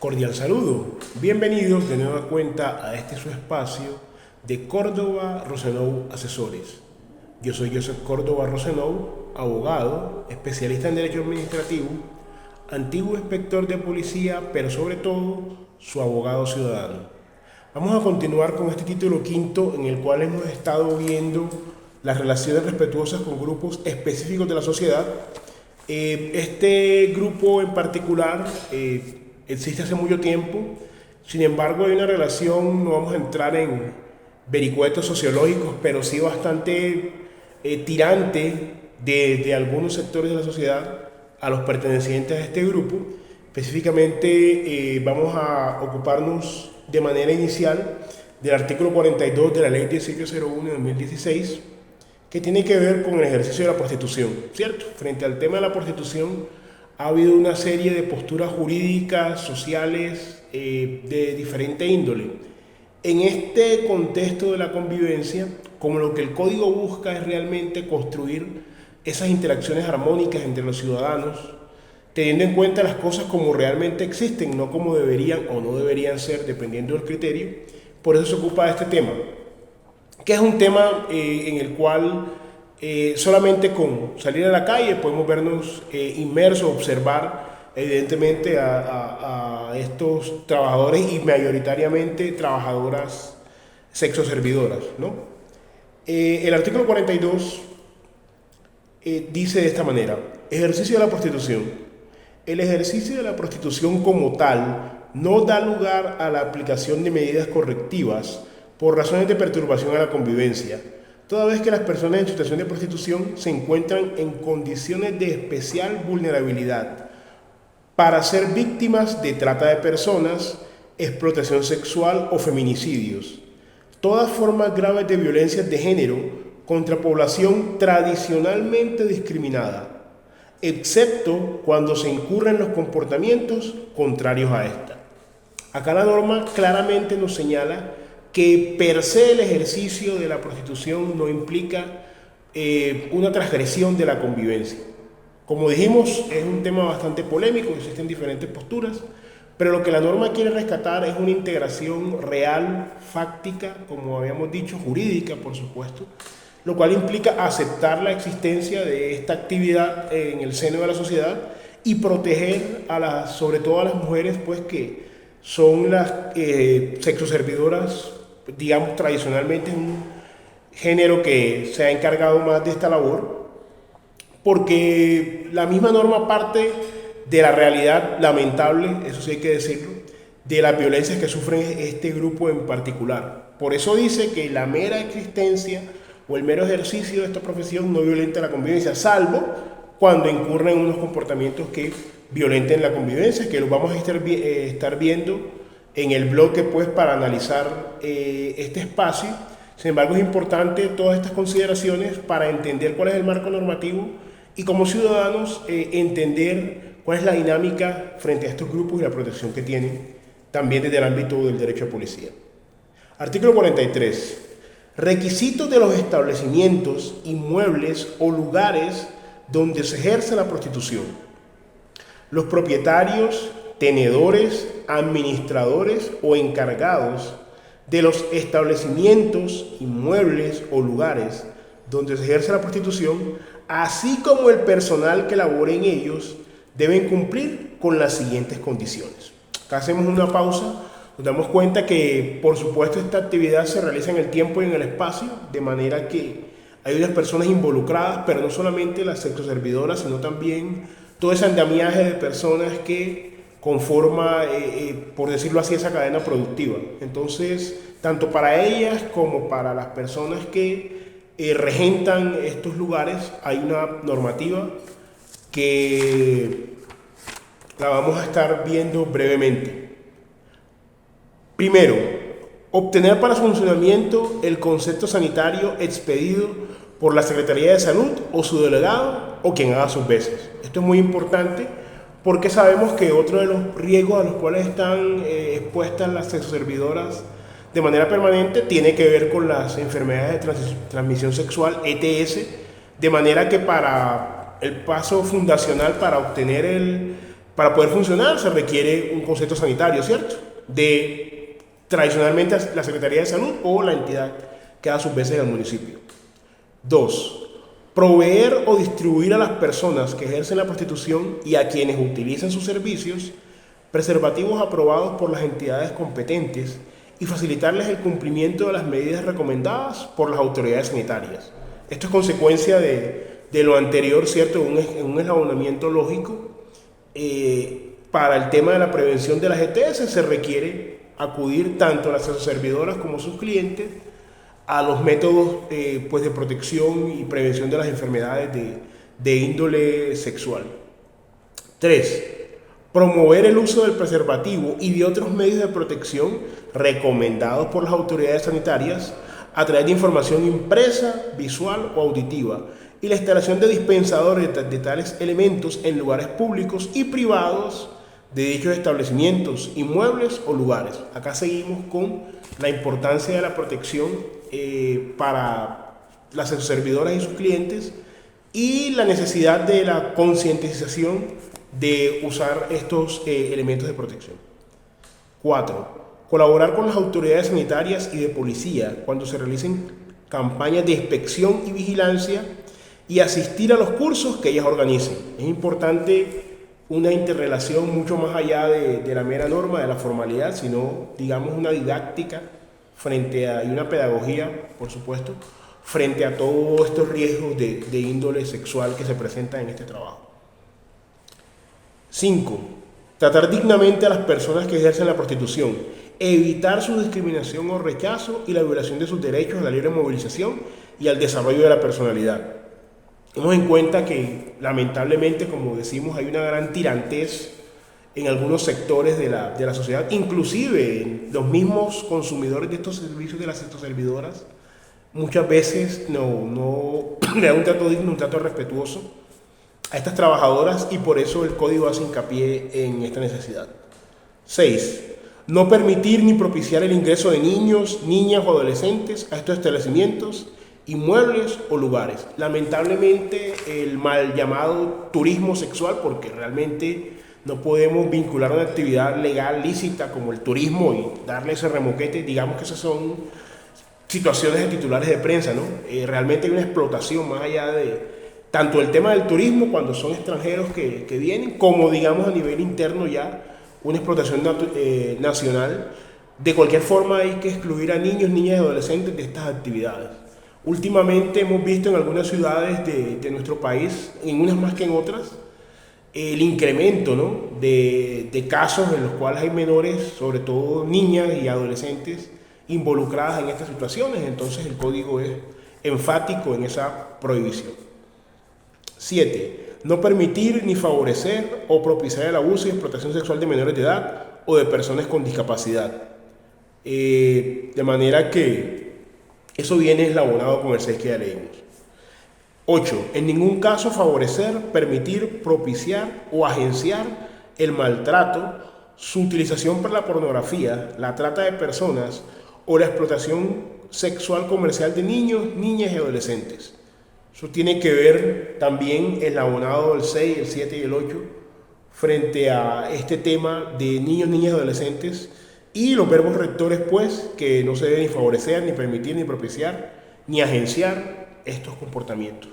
Cordial saludo. Bienvenidos de nueva cuenta a este su espacio de Córdoba Rosenou Asesores. Yo soy Joseph Córdoba Rosenou, abogado, especialista en Derecho Administrativo, antiguo inspector de policía, pero sobre todo su abogado ciudadano. Vamos a continuar con este título quinto en el cual hemos estado viendo las relaciones respetuosas con grupos específicos de la sociedad. Este grupo en particular existe hace mucho tiempo, sin embargo hay una relación, no vamos a entrar en vericuetos sociológicos, pero sí bastante tirante de algunos sectores de la sociedad a los pertenecientes a este grupo. Específicamente vamos a ocuparnos de manera inicial del artículo 42 de la ley 1801 de 2016, que tiene que ver con el ejercicio de la prostitución, ¿cierto? Frente al tema de la prostitución ha habido una serie de posturas jurídicas, sociales, de diferente índole. En este contexto de la convivencia, como lo que el código busca es realmente construir esas interacciones armónicas entre los ciudadanos, teniendo en cuenta las cosas como realmente existen, no como deberían o no deberían ser, dependiendo del criterio, por eso se ocupa de este tema, que es un tema en el cual solamente con salir a la calle podemos vernos inmersos, observar evidentemente a estos trabajadores y mayoritariamente trabajadoras sexoservidoras, ¿no? El artículo 42 dice de esta manera: ejercicio de la prostitución. El ejercicio de la prostitución como tal no da lugar a la aplicación de medidas correctivas por razones de perturbación a la convivencia, toda vez que las personas en situación de prostitución se encuentran en condiciones de especial vulnerabilidad para ser víctimas de trata de personas, explotación sexual o feminicidios, todas formas graves de violencia de género contra población tradicionalmente discriminada, excepto cuando se incurren los comportamientos contrarios a esta. Acá la norma claramente nos señala que per se el ejercicio de la prostitución no implica una transgresión de la convivencia. Como dijimos, es un tema bastante polémico, existen diferentes posturas, pero lo que la norma quiere rescatar es una integración real, fáctica, como habíamos dicho, jurídica, por supuesto, lo cual implica aceptar la existencia de esta actividad en el seno de la sociedad y proteger sobre todo a las mujeres, pues que son las sexoservidoras, digamos, tradicionalmente es un género que se ha encargado más de esta labor, porque la misma norma parte de la realidad lamentable, eso sí hay que decirlo, de las violencias que sufren este grupo en particular. Por eso dice que la mera existencia o el mero ejercicio de esta profesión no violenta la convivencia, salvo cuando incurren unos comportamientos que violenten la convivencia, que los vamos a estar viendo en el bloque, pues, para analizar este espacio. Sin embargo, es importante todas estas consideraciones para entender cuál es el marco normativo y como ciudadanos entender cuál es la dinámica frente a estos grupos y la protección que tienen también desde el ámbito del derecho a policía. Artículo 43. Requisitos de los establecimientos, inmuebles o lugares donde se ejerce la prostitución. Los propietarios, tenedores, administradores o encargados de los establecimientos, inmuebles o lugares donde se ejerce la prostitución, así como el personal que labore en ellos, deben cumplir con las siguientes condiciones. Acá hacemos una pausa, nos damos cuenta que, por supuesto, esta actividad se realiza en el tiempo y en el espacio, de manera que hay unas personas involucradas, pero no solamente las sexoservidoras, sino también todo ese andamiaje de personas que conforma, por decirlo así, esa cadena productiva. Entonces, tanto para ellas como para las personas que regentan estos lugares, hay una normativa que la vamos a estar viendo brevemente. Primero, obtener para su funcionamiento el concepto sanitario expedido por la Secretaría de Salud o su delegado o quien haga sus veces. Esto es muy importante porque sabemos que otro de los riesgos a los cuales están expuestas las sexoservidoras de manera permanente tiene que ver con las enfermedades de transmisión sexual, ETS, de manera que para el paso fundacional para obtener Para poder funcionar se requiere un concepto sanitario, ¿cierto? De tradicionalmente la Secretaría de Salud o la entidad que da sus veces al municipio. 2. Proveer o distribuir a las personas que ejercen la prostitución y a quienes utilizan sus servicios preservativos aprobados por las entidades competentes y facilitarles el cumplimiento de las medidas recomendadas por las autoridades sanitarias. Esto es consecuencia de lo anterior, ¿cierto? Un eslabonamiento lógico. Para el tema de la prevención de las ETS se requiere acudir tanto a las servidoras como a sus clientes a los métodos pues de protección y prevención de las enfermedades de índole sexual. 3. Promover el uso del preservativo y de otros medios de protección recomendados por las autoridades sanitarias a través de información impresa, visual o auditiva y la instalación de dispensadores de tales elementos en lugares públicos y privados de dichos establecimientos, inmuebles o lugares. Acá seguimos con la importancia de la protección para las servidoras y sus clientes y la necesidad de la concientización de usar estos elementos de protección. 4. Colaborar con las autoridades sanitarias y de policía cuando se realicen campañas de inspección y vigilancia y asistir a los cursos que ellas organicen. Es importante una interrelación mucho más allá de la mera norma, de la formalidad, sino, digamos, una didáctica y una pedagogía, por supuesto, frente a todos estos riesgos de índole sexual que se presentan en este trabajo. 5. Tratar dignamente a las personas que ejercen la prostitución, evitar su discriminación o rechazo y la violación de sus derechos a la libre movilización y al desarrollo de la personalidad. Tenemos en cuenta que, lamentablemente, como decimos, hay una gran tirantez en algunos sectores de la sociedad, inclusive en los mismos consumidores de estos servicios de las servidoras, muchas veces no le dan un trato digno, un trato respetuoso a estas trabajadoras y por eso el código hace hincapié en esta necesidad. 6. No permitir ni propiciar el ingreso de niños, niñas o adolescentes a estos establecimientos, inmuebles o lugares. Lamentablemente el mal llamado turismo sexual, porque realmente no podemos vincular una actividad legal lícita como el turismo y darle ese remoquete, digamos que esas son situaciones de titulares de prensa, ¿no? Realmente hay una explotación más allá de tanto el tema del turismo cuando son extranjeros que vienen, como digamos a nivel interno ya una explotación nacional. De cualquier forma hay que excluir a niños, niñas y adolescentes de estas actividades. Últimamente hemos visto en algunas ciudades de nuestro país, en unas más que en otras, el incremento, ¿no?, de casos en los cuales hay menores, sobre todo niñas y adolescentes, involucradas en estas situaciones. Entonces el código es enfático en esa prohibición. 7. No permitir ni favorecer o propiciar el abuso y explotación sexual de menores de edad o de personas con discapacidad. De manera que eso viene eslabonado con el 6 que ya leímos. 8. En ningún caso favorecer, permitir, propiciar o agenciar el maltrato, su utilización para la pornografía, la trata de personas o la explotación sexual comercial de niños, niñas y adolescentes. Eso tiene que ver también eslabonado el 6, el 7 y el 8 frente a este tema de niños, niñas y adolescentes y los verbos rectores, pues, que no se deben ni favorecer, ni permitir, ni propiciar, ni agenciar estos comportamientos.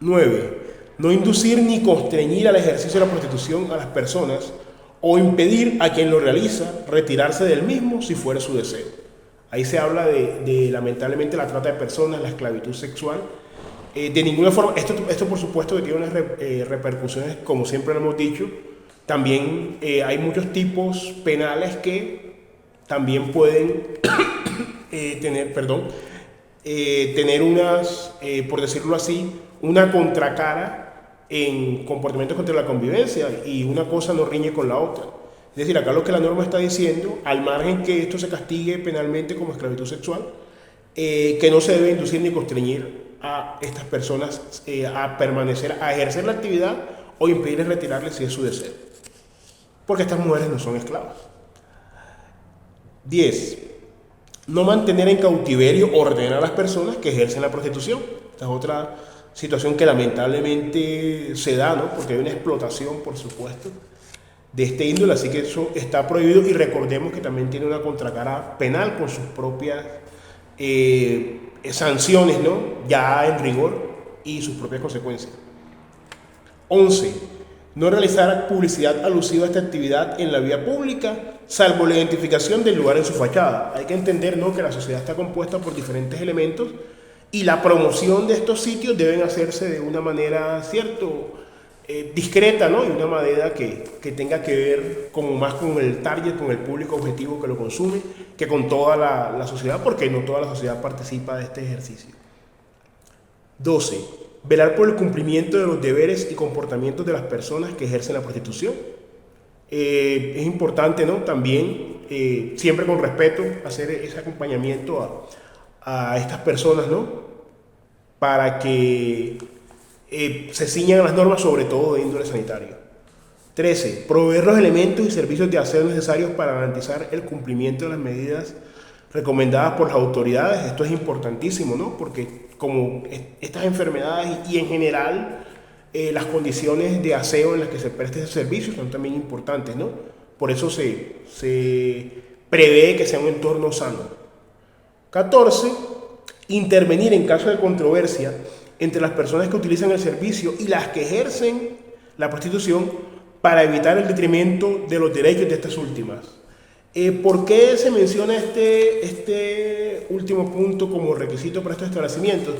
9. No inducir ni constreñir al ejercicio de la prostitución a las personas o impedir a quien lo realiza retirarse del mismo si fuera su deseo. Ahí se habla de lamentablemente la trata de personas, la esclavitud sexual. De ninguna forma, esto por supuesto que tiene unas repercusiones, como siempre lo hemos dicho. También hay muchos tipos penales que también pueden tener unas, por decirlo así, una contracara en comportamientos contra la convivencia, y una cosa no riñe con la otra. Es decir, acá lo que la norma está diciendo, al margen que esto se castigue penalmente como esclavitud sexual, que no se debe inducir ni constreñir a estas personas a permanecer, a ejercer la actividad o impedirles retirarles si es su deseo. Porque estas mujeres no son esclavas. 10. No mantener en cautiverio o retener a las personas que ejercen la prostitución. Esta es otra situación que lamentablemente se da, ¿no? Porque hay una explotación, por supuesto, de este índole, así que eso está prohibido y recordemos que también tiene una contracara penal con sus propias sanciones, ¿no? Ya en rigor y sus propias consecuencias. 11. No realizar publicidad alusiva a esta actividad en la vía pública, salvo la identificación del lugar en su fachada. Hay que entender, ¿no?, que la sociedad está compuesta por diferentes elementos y la promoción de estos sitios deben hacerse de una manera, cierto, discreta, ¿no? Y una manera que tenga que ver como más con el target, con el público objetivo que lo consume, que con toda la sociedad, porque no toda la sociedad participa de este ejercicio. 12. Velar por el cumplimiento de los deberes y comportamientos de las personas que ejercen la prostitución. Es importante, ¿no?, también, siempre con respeto, hacer ese acompañamiento a estas personas, ¿no?, para que se ciñan a las normas, sobre todo de índole sanitario. 13. Proveer los elementos y servicios de aseo necesarios para garantizar el cumplimiento de las medidas recomendadas por las autoridades. Esto es importantísimo, ¿no?, porque como estas enfermedades y en general las condiciones de aseo en las que se preste ese servicio son también importantes, ¿no? Por eso se prevé que sea un entorno sano. 14. Intervenir en caso de controversia entre las personas que utilizan el servicio y las que ejercen la prostitución para evitar el detrimento de los derechos de estas últimas. ¿Por qué se menciona este último punto como requisito para estos establecimientos?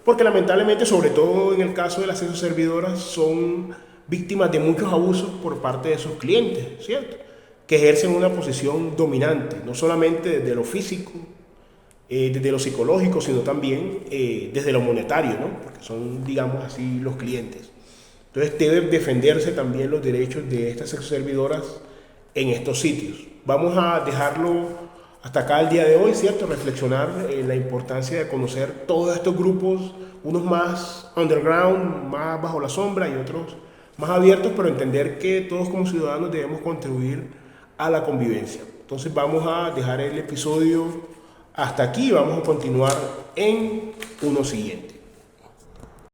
Porque lamentablemente, sobre todo en el caso de las servidoras, son víctimas de muchos abusos por parte de sus clientes, ¿cierto?, que ejercen una posición dominante, no solamente desde lo físico, desde lo psicológico, sino también desde lo monetario, ¿no?, porque son, digamos así, los clientes. Entonces deben defenderse también los derechos de estas servidoras en estos sitios. Vamos a dejarlo hasta acá el día de hoy, ¿cierto? Reflexionar en la importancia de conocer todos estos grupos, unos más underground, más bajo la sombra, y otros más abiertos, pero entender que todos como ciudadanos debemos contribuir a la convivencia. Entonces vamos a dejar el episodio hasta aquí, vamos a continuar en uno siguiente.